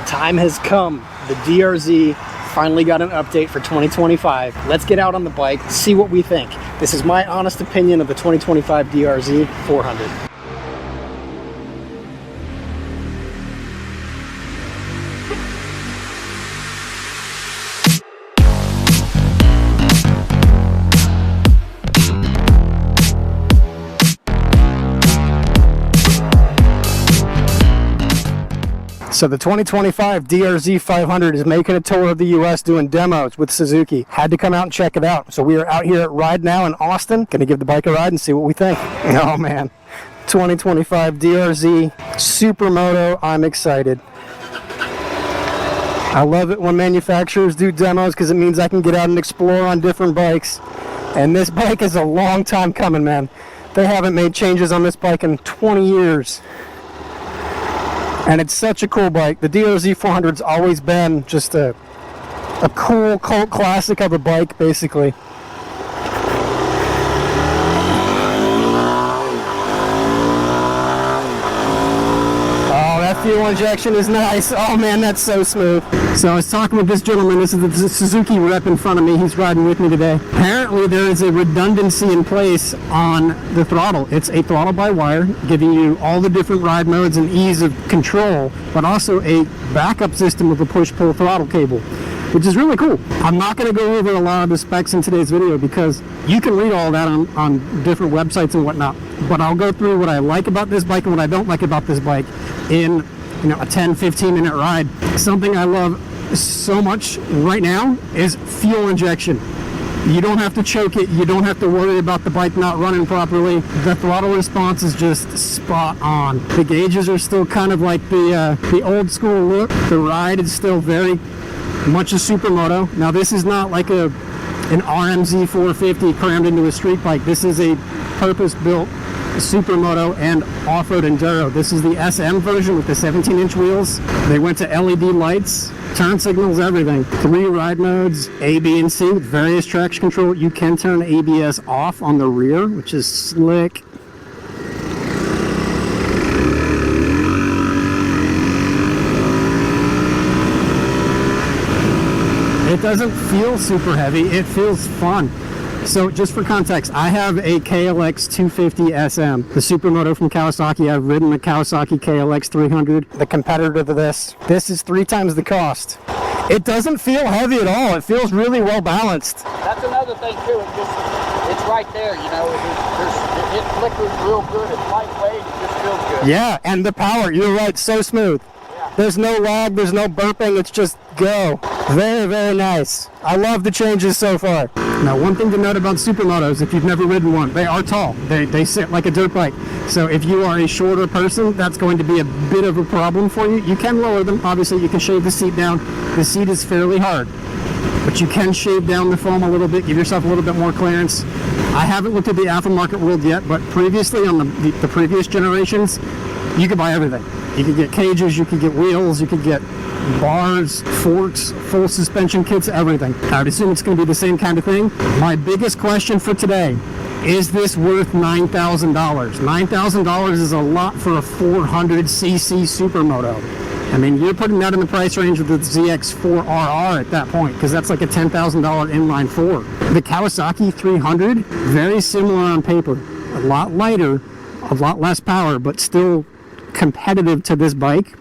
time has come. The DRZ finally got an update for 2025. Let's get out on the bike, see what we think. This is my honest opinion of the 2025 DRZ 400. So the 2025 DRZ 500 is making a tour of the US doing demos with Suzuki. Had to come out and check it out. So we are out here at Ride Now in Austin. Gonna give the bike a ride and see what we think. Oh man, 2025 DRZ Supermoto, I'm excited. I love it when manufacturers do demos because it means I can get out and explore on different bikes. And this bike is a long time coming, man. They haven't made changes on this bike in 20 years. And it's such a cool bike. The DRZ 400's always been just a cool cult classic of a bike, basically. Oh, that fuel injection is nice. Oh man, that's so smooth. So I was talking with this gentleman. This is the Suzuki rep in front of me. He's riding with me today. Apparently there is a redundancy in place on the throttle. It's a throttle by wire, giving you all the different ride modes and ease of control, but also a backup system with a push-pull throttle cable, which is really cool. I'm not going to go over a lot of the specs in today's video because you can read all that on different websites and whatnot, but I'll go through what I like about this bike and what I don't like about this bike in a 10-15 minute ride. Something I love so much right now is fuel injection. You don't have to choke it. You don't have to worry about the bike not running properly. The throttle response is just spot on. The gauges are still kind of like the old school look. The ride is still very much a supermoto. Now this is not like an RMZ 450 crammed into a street bike. This is a purpose-built supermoto and off-road enduro. This is the SM version with the 17-inch wheels. They went to LED lights, turn signals, everything. 3 ride modes, A, B, and C with various traction control. You can turn ABS off on the rear, which is slick. It doesn't feel super heavy. It feels fun. So just for context, I have a KLX 250 SM, the supermoto from Kawasaki. I've ridden the Kawasaki KLX 300, the competitor to this. This is 3 times the cost. It doesn't feel heavy at all. It feels really well balanced. That's another thing too. It's right there, you know. It flickers real good. It's lightweight. It just feels good. Yeah, and the power, you're right, so smooth. Yeah. There's no lag, there's no burping, it's just go. Very, very nice. I love the changes so far. Now, one thing to note about supermotos, if you've never ridden one, they are tall. They sit like a dirt bike. So if you are a shorter person, that's going to be a bit of a problem for you. You can lower them. Obviously, you can shave the seat down. The seat is fairly hard, but you can shave down the foam a little bit, give yourself a little bit more clearance. I haven't looked at the aftermarket world yet, but previously on the previous generations, you could buy everything. You could get cages, you could get wheels, you could get bars, forks, full suspension kits, everything. I would assume it's going to be the same kind of thing. My biggest question for today, is this worth $9,000? $9,000 is a lot for a 400cc supermoto. I mean, you're putting that in the price range with the ZX4RR at that point, because that's like a $10,000 inline 4. The Kawasaki 300, very similar on paper. A lot lighter, a lot less power, but still competitive to this bike.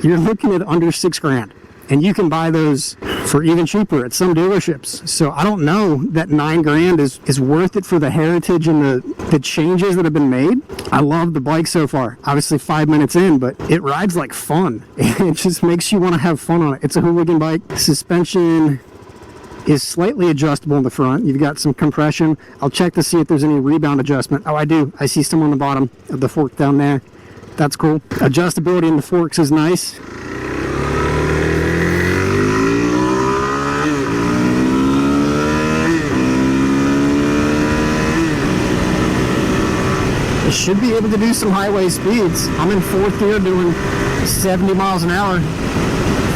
You're looking at under $6,000, and you can buy those for even cheaper at some dealerships. So I don't know that $9,000 is worth it for the heritage and the changes that have been made. I love the bike so far. Obviously 5 minutes in, but it rides like fun. It just makes you want to have fun on it. It's a hooligan bike. Suspension is slightly adjustable in the front. You've got some compression. I'll check to see if there's any rebound adjustment. Oh, I do. I see some on the bottom of the fork down there. That's cool. Adjustability in the forks is nice. It should be able to do some highway speeds. I'm in 4th gear doing 70 miles an hour.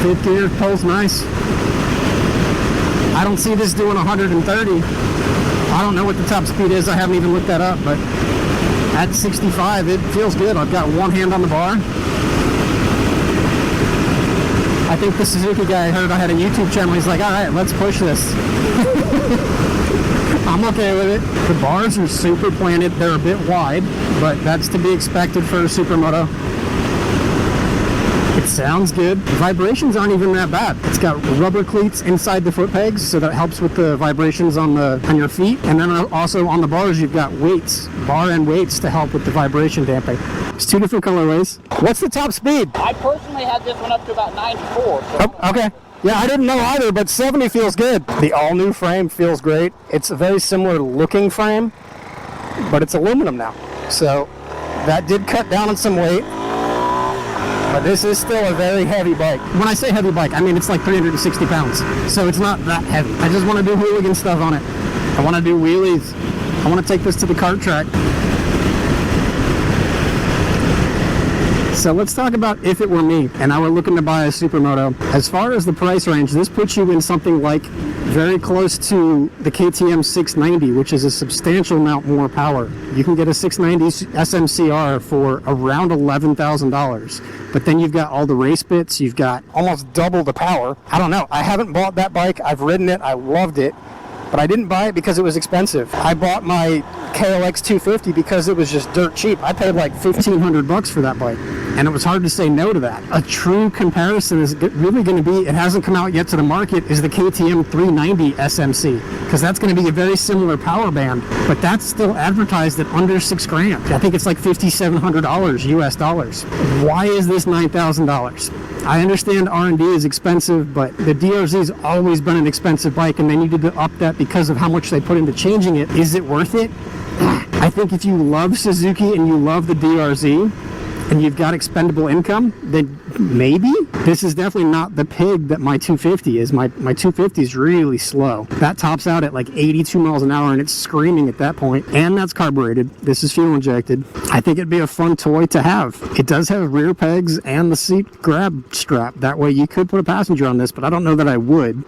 5th gear pulls nice. I don't see this doing 130. I don't know what the top speed is. I haven't even looked that up, but at 65, it feels good. I've got one hand on the bar. I I think the Suzuki guy heard I had a YouTube channel. He's like, all right, let's push this. I'm okay with it. The bars are super planted. They're a bit wide, but that's to be expected for a supermoto. It sounds good. The vibrations aren't even that bad. It's got rubber cleats inside the foot pegs, so that helps with the vibrations on your feet. And then also on the bars, you've got weights, bar and weights to help with the vibration damping. It's 2 different colorways. What's the top speed? I personally had this one up to about 94. So. Oh, okay. Yeah, I didn't know either, but 70 feels good. The all-new frame feels great. It's a very similar looking frame, but it's aluminum now. So that did cut down on some weight. But this is still a very heavy bike. When I say heavy bike, I mean it's like 360 pounds. So it's not that heavy. I just want to do hooligan stuff on it. I want to do wheelies. I want to take this to the kart track. So let's talk about if it were me and I were looking to buy a supermoto. As far as the price range, this puts you in something like very close to the KTM 690, which is a substantial amount more power. You can get a 690 SMCR for around $11,000. But then you've got all the race bits, you've got almost double the power. I don't know. I haven't bought that bike. I've ridden it. I loved it. But I didn't buy it because it was expensive. I bought my KLX 250 because it was just dirt cheap. I paid like $1,500 for that bike, and it was hard to say no to that. A true comparison is really going to be, it hasn't come out yet to the market, is the KTM 390 SMC, because that's going to be a very similar power band, but that's still advertised at under $6,000. I think it's like $5,700 US dollars. Why is this $9,000? I understand R&D is expensive, but the DRZ's always been an expensive bike, and they needed to up that because of how much they put into changing it. Is it worth it? I think if you love Suzuki and you love the DRZ and you've got expendable income, then maybe. This is definitely not the pig that my 250 is. My 250 is really slow. That tops out at like 82 miles an hour and it's screaming at that point. And that's carbureted. This is fuel injected. I think it'd be a fun toy to have. It does have rear pegs and the seat grab strap. That way you could put a passenger on this, but I don't know that I would.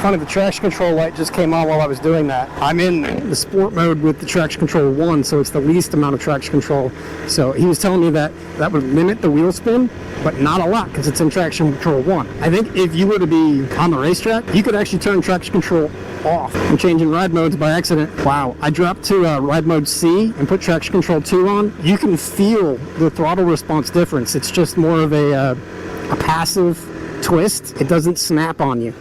Funny, the traction control light just came on while I was doing that. I'm in the sport mode with the traction control 1, so it's the least amount of traction control. So he was telling me that that would limit the wheel spin, but not a lot because it's in traction control 1. I think if you were to be on the racetrack, you could actually turn traction control off and change in ride modes by accident. Wow, I dropped to ride mode C and put traction control 2 on. You can feel the throttle response difference. It's just more of a passive twist. It doesn't snap on you.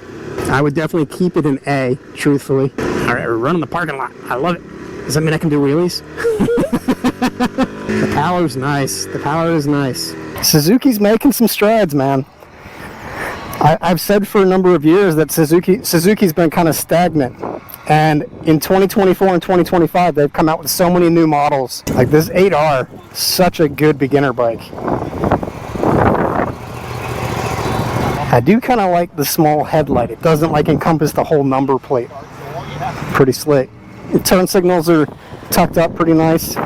I would definitely keep it in A, truthfully. All right, we're running the parking lot. I love it. Does that mean I can do wheelies? The power's nice. The power is nice. Suzuki's making some strides, man. I've said for a number of years that Suzuki's been kind of stagnant. And in 2024 and 2025, they've come out with so many new models. Like this 8R, such a good beginner bike. I do kind of like the small headlight. It doesn't like encompass the whole number plate. Pretty slick. The turn signals are tucked up pretty nice.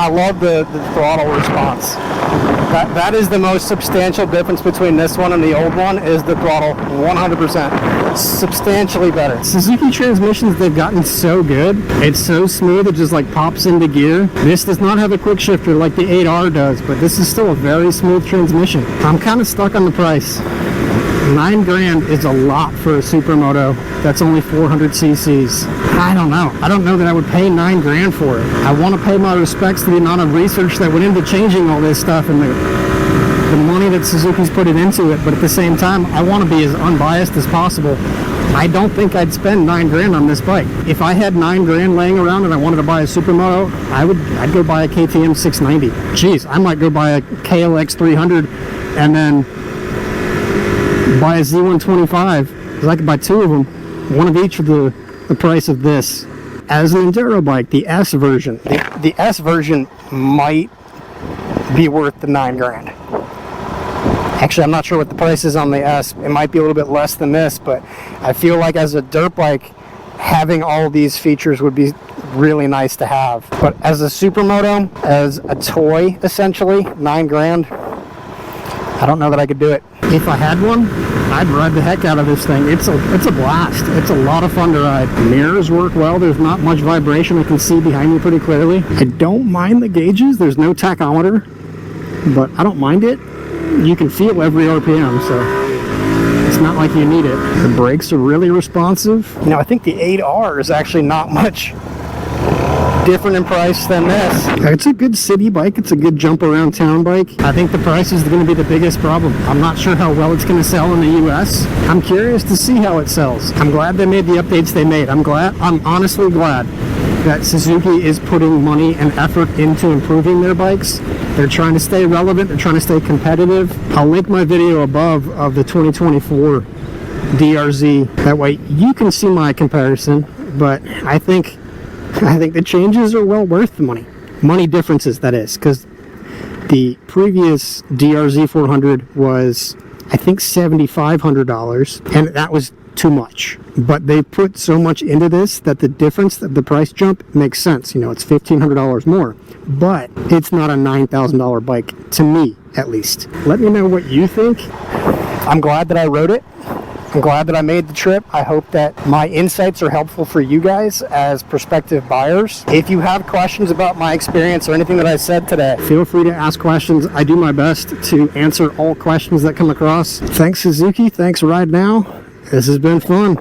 I love the throttle response. That is the most substantial difference between this one and the old one, is the throttle. 100%. Substantially better. Suzuki transmissions, they've gotten so good. It's so smooth, it just like pops into gear. This does not have a quick shifter like the 8R does, but this is still a very smooth transmission. I'm kind of stuck on the price. $9,000 is a lot for a supermoto that's only 400 cc's. I don't know. I don't know that I would pay $9,000 for it. I want to pay my respects to the amount of research that went into changing all this stuff and the money that Suzuki's put into it, but at the same time, I want to be as unbiased as possible. I don't think I'd spend $9,000 on this bike. If I had $9,000 laying around and I wanted to buy a supermoto, I'd go buy a KTM 690. Jeez, I might go buy a KLX 300 and then buy a Z125, because I could buy 2 of them, one of each for the price of this. As an enduro bike, the S version, the S version might be worth the $9,000. Actually, I'm not sure what the price is on the S. It might be a little bit less than this, but I feel like as a dirt bike, having all these features would be really nice to have. But as a supermoto, as a toy, essentially, $9,000, I don't know that I could do it. If I had one, I'd ride the heck out of this thing. It's a blast. It's a lot of fun to ride. Mirrors work well. There's not much vibration. I can see behind me pretty clearly. I don't mind the gauges. There's no tachometer, but I don't mind it. You can feel every RPM, so it's not like you need it. The brakes are really responsive. You know, I think the 8R is actually not much different in price than this. It's a good city bike. It's a good jump around town bike. I think the price is going to be the biggest problem. I'm not sure how well it's going to sell in the US. I'm curious to see how it sells. I'm glad they made the updates they made. I'm honestly glad that Suzuki is putting money and effort into improving their bikes. They're trying to stay relevant. They're trying to stay competitive. I'll link my video above of the 2024 DRZ. That way you can see my comparison, but I think the changes are well worth the money. Money differences, that is, because the previous DRZ400 was, I think, $7,500, and that was too much. But they put so much into this that the difference of the price jump makes sense. You know, it's $1,500 more, but it's not a $9,000 bike, to me, at least. Let me know what you think. I'm glad that I rode it. I'm glad that I made the trip. I hope that my insights are helpful for you guys as prospective buyers. If you have questions about my experience or anything that I said today, feel free to ask questions. I do my best to answer all questions that come across. Thanks, Suzuki. Thanks, Ride Now. This has been fun.